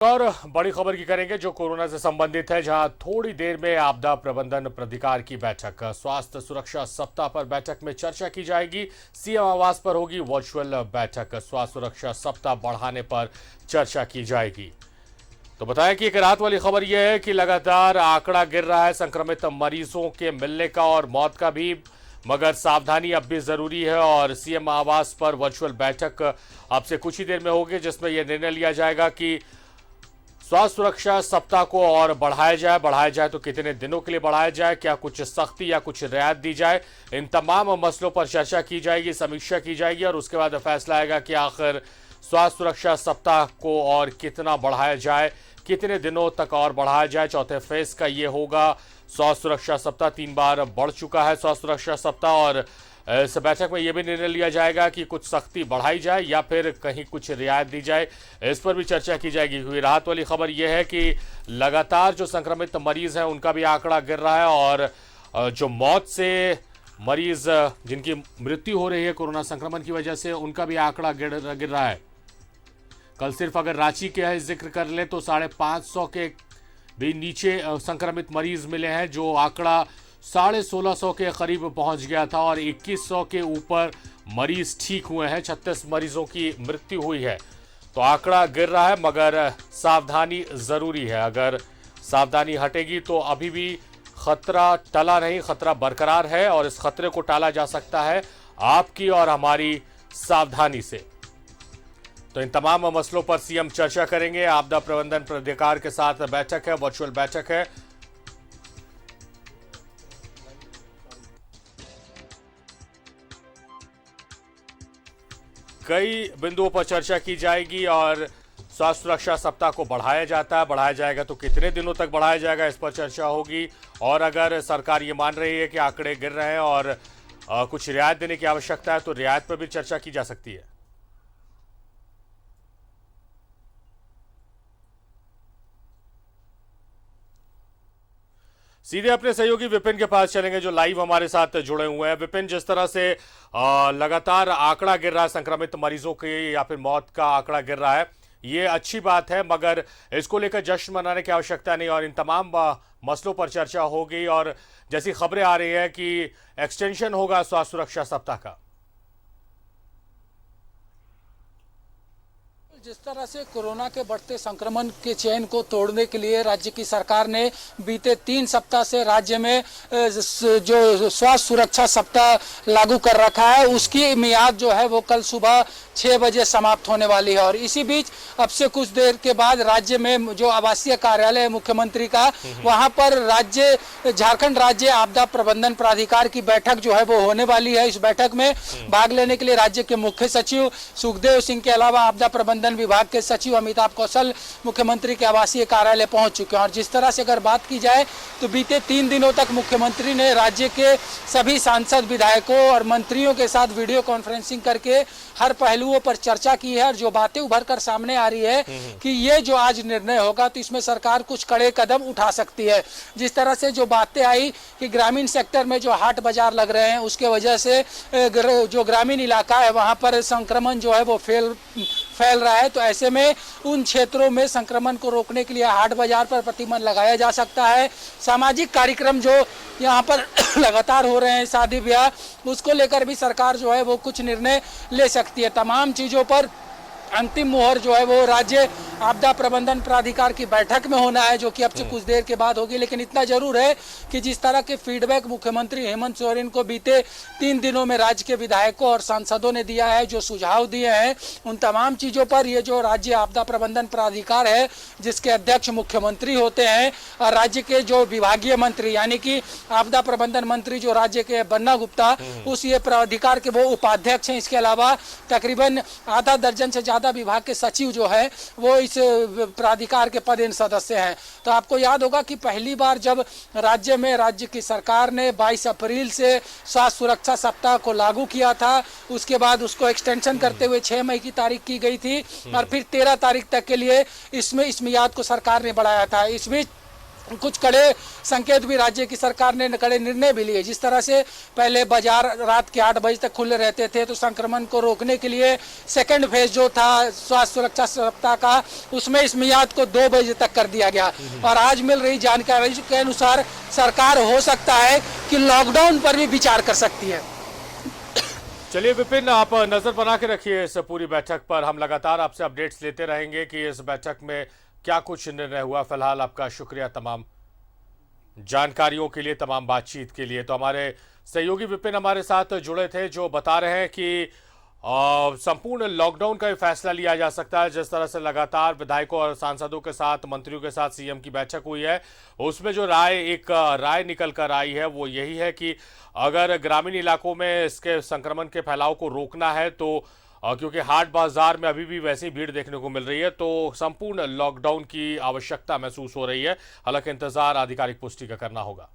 और बड़ी खबर की करेंगे जो कोरोना से संबंधित है, जहां थोड़ी देर में आपदा प्रबंधन प्राधिकार की बैठक, स्वास्थ्य सुरक्षा सप्ताह पर बैठक में चर्चा की जाएगी। सीएम आवास पर होगी वर्चुअल बैठक, स्वास्थ्य सुरक्षा सप्ताह बढ़ाने पर चर्चा की जाएगी। तो बताया कि एक राहत वाली खबर यह है कि लगातार आंकड़ा गिर रहा है संक्रमित मरीजों के मिलने का और मौत का भी, मगर सावधानी अब भी जरूरी है। और सीएम आवास पर वर्चुअल बैठक अब से कुछ ही देर में होगी, जिसमें यह निर्णय लिया जाएगा कि स्वास्थ्य सुरक्षा सप्ताह को और बढ़ाया जाए तो कितने दिनों के लिए बढ़ाया जाए, क्या कुछ सख्ती या कुछ रियायत दी जाए। इन तमाम मसलों पर चर्चा की जाएगी, समीक्षा की जाएगी और उसके बाद फैसला आएगा कि आखिर स्वास्थ्य सुरक्षा सप्ताह को और कितना बढ़ाया जाए, कितने दिनों तक और बढ़ाया जाए। चौथे फेज का ये होगा स्वास्थ्य सुरक्षा सप्ताह। 3 बार बढ़ चुका है स्वास्थ्य सुरक्षा सप्ताह और इस बैठक में यह भी निर्णय लिया जाएगा कि कुछ सख्ती बढ़ाई जाए या फिर कहीं कुछ रियायत दी जाए। इस पर भी चर्चा की जाएगी। क्योंकि राहत वाली खबर यह है कि लगातार जो संक्रमित मरीज हैं उनका भी आंकड़ा गिर रहा है और जो मौत से मरीज जिनकी मृत्यु हो रही है कोरोना संक्रमण की वजह से, उनका भी आंकड़ा गिर रहा है। कल सिर्फ अगर रांची के जिक्र कर ले तो 550 के भी नीचे संक्रमित मरीज मिले हैं, जो आंकड़ा 1650 के करीब पहुंच गया था और 2100 के ऊपर मरीज ठीक हुए हैं। 36 मरीजों की मृत्यु हुई है। तो आंकड़ा गिर रहा है, मगर सावधानी जरूरी है। अगर सावधानी हटेगी तो अभी भी खतरा टला नहीं, खतरा बरकरार है और इस खतरे को टाला जा सकता है आपकी और हमारी सावधानी से। तो इन तमाम मसलों पर सीएम चर्चा करेंगे। आपदा प्रबंधन प्राधिकार के साथ बैठक है, वर्चुअल बैठक है। कई बिंदुओं पर चर्चा की जाएगी और स्वास्थ्य सुरक्षा सप्ताह को बढ़ाया जाएगा तो कितने दिनों तक बढ़ाया जाएगा, इस पर चर्चा होगी। और अगर सरकार ये मान रही है कि आंकड़े गिर रहे हैं और कुछ रियायत देने की आवश्यकता है तो रियायत पर भी चर्चा की जा सकती है। सीधे अपने सहयोगी विपिन के पास चलेंगे जो लाइव हमारे साथ जुड़े हुए हैं। विपिन, जिस तरह से लगातार आंकड़ा गिर रहा है संक्रमित मरीजों के या फिर मौत का आंकड़ा गिर रहा है, ये अच्छी बात है, मगर इसको लेकर जश्न मनाने की आवश्यकता नहीं और इन तमाम मसलों पर चर्चा होगी। और जैसी खबरें आ रही है कि एक्सटेंशन होगा स्वास्थ्य सुरक्षा सप्ताह का। जिस तरह से कोरोना के बढ़ते संक्रमण के चेन को तोड़ने के लिए राज्य की सरकार ने बीते 3 सप्ताह से राज्य में जो स्वास्थ्य सुरक्षा सप्ताह लागू कर रखा है, उसकी मियाद जो है वो कल सुबह 6 बजे समाप्त होने वाली है। और इसी बीच अब से कुछ देर के बाद राज्य में जो आवासीय कार्यालय है मुख्यमंत्री का, वहां पर झारखंड राज्य आपदा प्रबंधन प्राधिकार की बैठक जो है वो होने वाली है। इस बैठक में भाग लेने के लिए राज्य के मुख्य सचिव सुखदेव सिंह के अलावा आपदा प्रबंधन विभाग के सचिव अमिताभ कौशल मुख्यमंत्री के आवासीय कार्यालय पहुंच चुके हैं। और जिस तरह से अगर बात की जाए तो बीते 3 दिनों तक मुख्यमंत्री ने राज्य के सभी सांसद, विधायकों और मंत्रियों के साथ वीडियो कॉन्फ्रेंसिंग करके हर पहलुओं पर चर्चा की है। और जो बातें उभर कर सामने आ रही है कि ये जो आज निर्णय होगा तो इसमें सरकार कुछ कड़े कदम उठा सकती है। जिस तरह से जो बातें आई कि ग्रामीण सेक्टर में जो हाट बाजार लग रहे हैं उसके वजह से जो ग्रामीण इलाका है वहां पर संक्रमण जो है वो फैल रहा है, तो ऐसे में उन क्षेत्रों में संक्रमण को रोकने के लिए हाट बाजार पर प्रतिबंध लगाया जा सकता है। सामाजिक कार्यक्रम जो यहाँ पर लगातार हो रहे हैं, शादी ब्याह, उसको लेकर भी सरकार जो है वो कुछ निर्णय ले सकती है। तमाम चीज़ों पर अंतिम मुहर जो है वो राज्य आपदा प्रबंधन प्राधिकार की बैठक में होना है, जो कि अब से कुछ देर के बाद होगी। लेकिन इतना जरूर है कि जिस तरह के फीडबैक मुख्यमंत्री हेमंत सोरेन को बीते 3 दिनों में राज्य के विधायकों और सांसदों ने दिया है, जो सुझाव दिए हैं, उन तमाम चीज़ों पर ये जो राज्य आपदा प्रबंधन प्राधिकार है जिसके अध्यक्ष मुख्यमंत्री होते हैं और राज्य के जो विभागीय मंत्री यानी कि आपदा प्रबंधन मंत्री जो राज्य के बन्ना गुप्ता, उस ये प्राधिकार के वो उपाध्यक्ष हैं। इसके अलावा तकरीबन आधा दर्जन से ज्यादा विभाग के सचिव जो है वो इस प्राधिकार के पदेन सदस्य हैं। तो आपको याद होगा कि पहली बार जब राज्य की सरकार ने 22 अप्रैल से स्वास्थ्य सुरक्षा सप्ताह को लागू किया था, उसके बाद उसको एक्सटेंशन करते हुए 6 मई की तारीख की गई थी और फिर 13 तारीख तक के लिए इस मियाद को सरकार ने बढ़ाया था। इस बीच कुछ कड़े संकेत भी राज्य की सरकार ने कड़े निर्णय भी लिए। जिस तरह से पहले बाजार रात के 8 बजे तक खुले रहते थे, तो संक्रमण को रोकने के लिए सेकंड फेज जो था स्वास्थ्य सुरक्षा सप्ताह का, उसमें इस मियाद को 2 बजे तक कर दिया गया। और आज मिल रही जानकारी के अनुसार सरकार हो सकता है कि लॉकडाउन पर भी विचार कर सकती है। चलिए विपिन, आप नजर बना के रखिए इस पूरी बैठक पर। हम लगातार आपसे अपडेट्स लेते रहेंगे कि इस बैठक में क्या कुछ निर्णय हुआ। फिलहाल आपका शुक्रिया तमाम जानकारियों के लिए, तमाम बातचीत के लिए। तो हमारे सहयोगी विपिन हमारे साथ जुड़े थे, जो बता रहे हैं कि संपूर्ण लॉकडाउन का फैसला लिया जा सकता है। जिस तरह से लगातार विधायकों और सांसदों के साथ, मंत्रियों के साथ सीएम की बैठक हुई है, उसमें जो राय निकल कर आई है वो यही है कि अगर ग्रामीण इलाकों में इसके संक्रमण के फैलाव को रोकना है तो क्योंकि हाट बाजार में अभी भी वैसी भीड़ देखने को मिल रही है, तो संपूर्ण लॉकडाउन की आवश्यकता महसूस हो रही है। हालांकि इंतजार आधिकारिक पुष्टि का करना होगा।